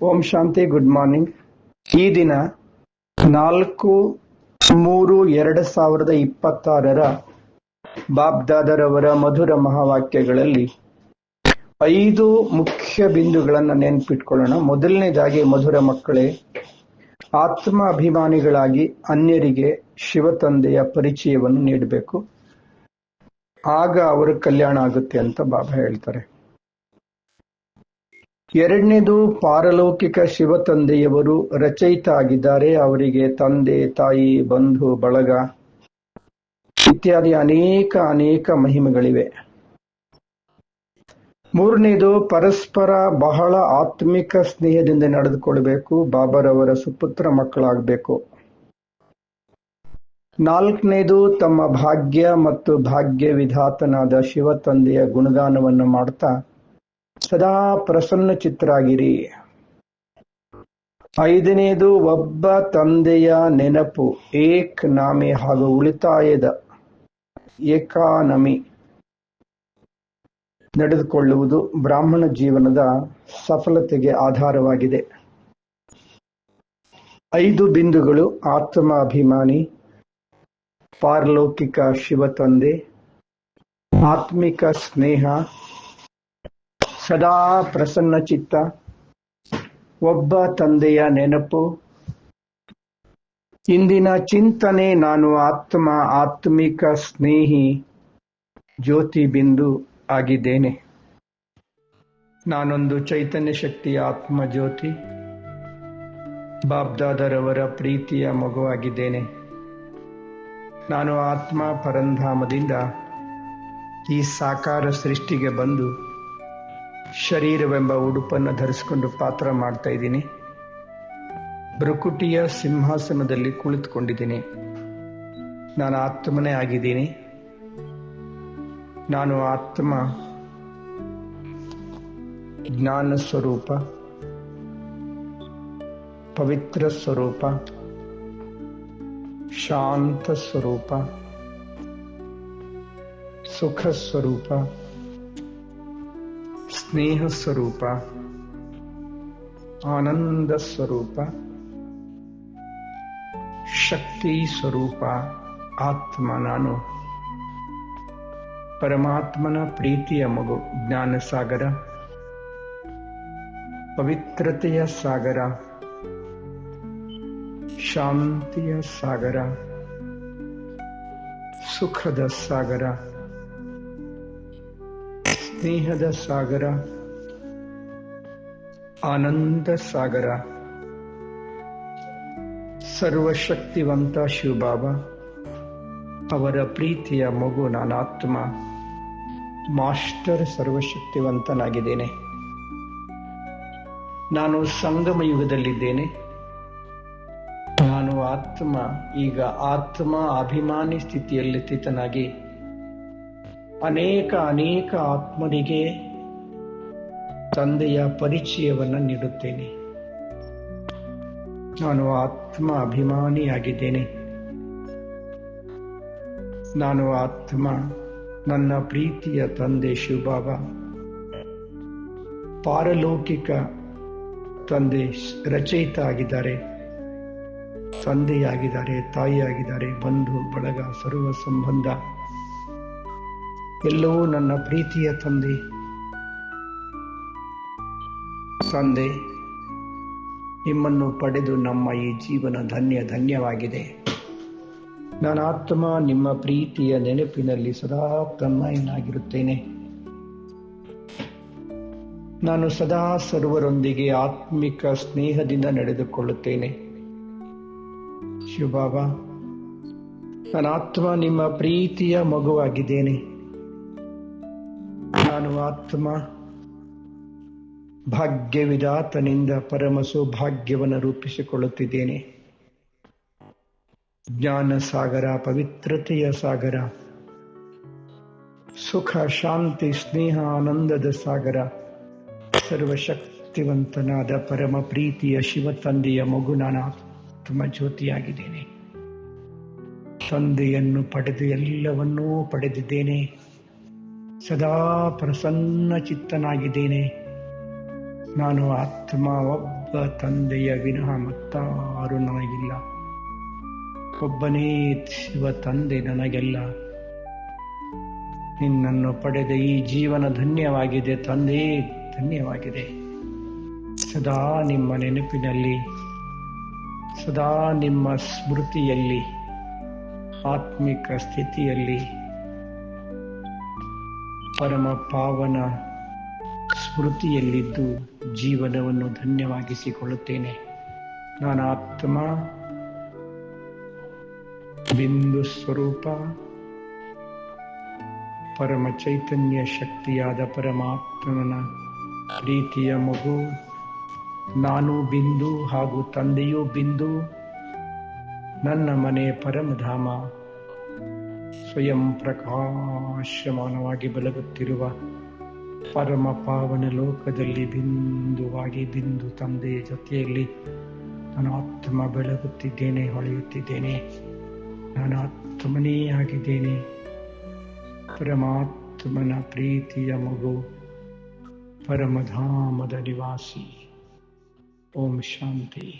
ಓಂ ಶಾಂತಿ. Good morning. ಈ ದಿನ 4/3/2026 ಬಾಬ್ದಾದರವರ ಮಧುರ ಮಹಾವಾಕ್ಯಗಳಲ್ಲಿ 5 ಮುಖ್ಯ ಬಿಂದುಗಳನ್ನು ನೆನಪಿಟ್ಕೊಳ್ಳೋಣ. ಮೊದಲನೇದಾಗಿ, ಮಧುರ ಮಕ್ಕಳೇ, ಆತ್ಮ ಅಭಿಮಾನಿಗಳಾಗಿ ಅನ್ಯರಿಗೆ ಶಿವತಂದೆಯ ಪರಿಚಯವನ್ನು ನೀಡಬೇಕು. ಆಗ ಅವರ ಕಲ್ಯಾಣ ಆಗುತ್ತೆ ಅಂತ ಬಾಬಾ ಹೇಳ್ತಾರೆ. ಎರಡನೇದು, ಪಾರಲೌಕಿಕ ಶಿವತಂದೆಯವರು ರಚಯಿತ ಆಗಿದ್ದಾರೆ. ಅವರಿಗೆ ತಂದೆ, ತಾಯಿ, ಬಂಧು ಬಳಗ ಇತ್ಯಾದಿ ಅನೇಕ ಮಹಿಮೆಗಳಿವೆ. ಮೂರನೇದು, ಪರಸ್ಪರ ಬಹಳ ಆತ್ಮಿಕ ಸ್ನೇಹದಿಂದ ನಡೆದುಕೊಳ್ಬೇಕು. ಬಾಬಾರವರ ಸುಪುತ್ರ ಮಕ್ಕಳಾಗಬೇಕು. ನಾಲ್ಕನೇದು, ತಮ್ಮ ಭಾಗ್ಯ ಮತ್ತು ಭಾಗ್ಯ ವಿಧಾತನಾದ ಶಿವತಂದೆಯ ಗುಣಗಾನವನ್ನು ಮಾಡ್ತಾ ಸದಾ ಪ್ರಸನ್ನ ಚಿತ್ತರಾಗಿರಿ. ಐದನೇದು, ಒಬ್ಬ ತಂದೆಯ ನೆನಪು, ಏಕ್ ನಾಮಿ ಹಾಗೂ ಉಳಿತಾಯದ ಏಕಾನಮಿ ನಡೆದುಕೊಳ್ಳುವುದು ಬ್ರಾಹ್ಮಣ ಜೀವನದ ಸಫಲತೆಗೆ ಆಧಾರವಾಗಿದೆ. 5 ಬಿಂದುಗಳು: ಆತ್ಮ ಅಭಿಮಾನಿ, ಪಾರಲೌಕಿಕ ಶಿವತಂದೆ, ಆತ್ಮಿಕ ಸ್ನೇಹ, ಸದಾ ಪ್ರಸನ್ನ ಚಿತ್ತ, ಒಬ್ಬ ತಂದೆಯ ನೆನಪು. ಇಂದಿನ ಚಿಂತನೆ: ನಾನು ಆತ್ಮ, ಆತ್ಮಿಕ ಸ್ನೇಹಿ, ಜ್ಯೋತಿ ಬಿಂದು ಆಗಿದ್ದೇನೆ. ನಾನೊಂದು ಚೈತನ್ಯ ಶಕ್ತಿಯ ಆತ್ಮ ಜ್ಯೋತಿ, ಬಾಬ್ದಾದರವರ ಪ್ರೀತಿಯ ಮಗುವಾಗಿದ್ದೇನೆ. ನಾನು ಆತ್ಮ ಪರಂಧಾಮದಿಂದ ಈ ಸಾಕಾರ ಸೃಷ್ಟಿಗೆ ಬಂದು ಶರೀರವೆಂಬ ಉಡುಪನ್ನು ಧರಿಸಿಕೊಂಡು ಪಾತ್ರ ಮಾಡ್ತಾ ಇದ್ದೀನಿ. ಭೃಕುಟಿಯ ಸಿಂಹಾಸನದಲ್ಲಿ ಕುಳಿತುಕೊಂಡಿದ್ದೀನಿ. ನಾನು ಆತ್ಮನೇ ಆಗಿದ್ದೀನಿ. ನಾನು ಆತ್ಮ ಜ್ಞಾನ ಸ್ವರೂಪ, ಪವಿತ್ರ ಸ್ವರೂಪ, ಶಾಂತ ಸ್ವರೂಪ, ಸುಖ ಸ್ವರೂಪ, ಸ್ನೇಹ ಸ್ವರೂಪ, ಆನಂದ ಸ್ವರೂಪ, ಶಕ್ತಿ ಸ್ವರೂಪ ಆತ್ಮ. ನಾನು ಪರಮಾತ್ಮನ ಪ್ರೀತಿಯ ಮಗು, ಜ್ಞಾನ ಸಾಗರ, ಪವಿತ್ರತೆಯ ಸಾಗರ, ಶಾಂತಿಯ ಸಾಗರ, ಸುಖದ ಸಾಗರ, ಸ್ನೇಹದ ಸಾಗರ, ಆನಂದ ಸಾಗರ, ಸರ್ವಶಕ್ತಿವಂತ ಶಿವಬಾಬಾ ಅವರ ಪ್ರೀತಿಯ ಮಗು. ನಾನು ಆತ್ಮ ಮಾಸ್ಟರ್ ಸರ್ವಶಕ್ತಿವಂತನಾಗಿದ್ದೇನೆ. ನಾನು ಸಂಗಮ ಯುಗದಲ್ಲಿದ್ದೇನೆ. ನಾನು ಆತ್ಮ ಈಗ ಆತ್ಮ ಅಭಿಮಾನಿ ಸ್ಥಿತಿಯಲ್ಲಿ ಸ್ಥಿತನಾಗಿ ಅನೇಕ ಆತ್ಮರಿಗೆ ತಂದೆಯ ಪರಿಚಯವನ್ನು ನೀಡುತ್ತೇನೆ. ನಾನು ಆತ್ಮ ಅಭಿಮಾನಿಯಾಗಿದ್ದೇನೆ. ನಾನು ಆತ್ಮ ನನ್ನ ಪ್ರೀತಿಯ ತಂದೆ ಶಿವಬಾಬಾ ಪಾರಲೌಕಿಕ ತಂದೆ ರಚಯಿತ ಆಗಿದ್ದಾರೆ, ತಂದೆಯಾಗಿದ್ದಾರೆ, ತಾಯಿಯಾಗಿದ್ದಾರೆ, ಬಂಧು ಬಳಗ ಸರ್ವ ಸಂಬಂಧ ಎಲ್ಲವೂ ನನ್ನ ಪ್ರೀತಿಯ ತಂದೆ. ನಿಮ್ಮನ್ನು ಪಡೆದು ನಮ್ಮ ಈ ಜೀವನ ಧನ್ಯವಾಗಿದೆ. ನಾನು ಆತ್ಮ ನಿಮ್ಮ ಪ್ರೀತಿಯ ನೆನಪಿನಲ್ಲಿ ಸದಾ ತನ್ಮಯನಾಗಿರುತ್ತೇನೆ. ನಾನು ಸದಾ ಸರ್ವರೊಂದಿಗೆ ಆತ್ಮಿಕ ಸ್ನೇಹದಿಂದ ನಡೆದುಕೊಳ್ಳುತ್ತೇನೆ. ಶಿವಬಾಬಾ, ನಾನು ಆತ್ಮ ನಿಮ್ಮ ಪ್ರೀತಿಯ ಮಗುವಾಗಿದ್ದೇನೆ. ನಾನು ಆತ್ಮ ಭಾಗ್ಯವಿದಾತನಿಂದ ಪರಮ ಸೌಭಾಗ್ಯವನ್ನು ರೂಪಿಸಿಕೊಳ್ಳುತ್ತಿದ್ದೇನೆ. ಜ್ಞಾನ ಸಾಗರ, ಪವಿತ್ರತೆಯ ಸಾಗರ, ಸುಖ, ಶಾಂತಿ, ಸ್ನೇಹ, ಆನಂದದ ಸಾಗರ, ಸರ್ವಶಕ್ತಿವಂತನಾದ ಪರಮ ಪ್ರೀತಿಯ ಶಿವತಂದೆಯ ಮಗು. ನಾನು ಆತ್ಮ ಜ್ಯೋತಿಯಾಗಿದ್ದೇನೆ. ತಂದೆಯನ್ನು ಪಡೆದು ಎಲ್ಲವನ್ನೂ ಪಡೆದಿದ್ದೇನೆ. ಸದಾ ಪ್ರಸನ್ನ ಚಿತ್ತನಾಗಿದ್ದೇನೆ. ನಾನು ಆತ್ಮ, ಒಬ್ಬ ಒಬ್ಬ ತಂದೆಯ ವಿನಃ ಮತ್ತಾರು ನನಗಿಲ್ಲ. ಒಬ್ಬನೇ ಶಿವ ತಂದೆ ನನಗೆಲ್ಲ. ನಿನ್ನನ್ನು ಪಡೆದ ಈ ಜೀವನ ಧನ್ಯವಾಗಿದೆ ತಂದೆ, ಧನ್ಯವಾಗಿದೆ. ಸದಾ ನಿಮ್ಮ ನೆನಪಿನಲ್ಲಿ, ಸದಾ ನಿಮ್ಮ ಸ್ಮೃತಿಯಲ್ಲಿ, ಆತ್ಮಿಕ ಸ್ಥಿತಿಯಲ್ಲಿ, ಪರಮ ಪಾವನ ಸ್ಮೃತಿಯಲ್ಲಿದ್ದು ಜೀವನವನ್ನು ಧನ್ಯವಾಗಿಸಿಕೊಳ್ಳುತ್ತೇನೆ. ನಾನು ಆತ್ಮ, ಬಿಂದು ಸ್ವರೂಪ, ಪರಮ ಚೈತನ್ಯ ಶಕ್ತಿಯಾದ ಪರಮಾತ್ಮನ ಪ್ರೀತಿಯ ಮಗು. ನಾನು ಬಿಂದು ಹಾಗೂ ತಂದೆಯೂ ಬಿಂದು. ನನ್ನ ಮನೆ ಪರಮಧಾಮ, ಸ್ವಯಂ ಪ್ರಕಾಶಮಾನವಾಗಿ ಬೆಳಗುತ್ತಿರುವ ಪರಮ ಪಾವನ ಲೋಕದಲ್ಲಿ ಬಿಂದುವಾಗಿ, ಬಿಂದು ತಂದೆಯ ಜೊತೆಯಲ್ಲಿ ನಾನು ಆತ್ಮ ಬೆಳಗುತ್ತಿದ್ದೇನೆ, ಹೊಳೆಯುತ್ತಿದ್ದೇನೆ. ನಾನು ಆತ್ಮನೇ ಆಗಿದ್ದೇನೆ, ಪರಮಾತ್ಮನ ಪ್ರೀತಿಯ ಮಗು, ಪರಮಧಾಮದ ನಿವಾಸಿ. ಓಂ ಶಾಂತಿ.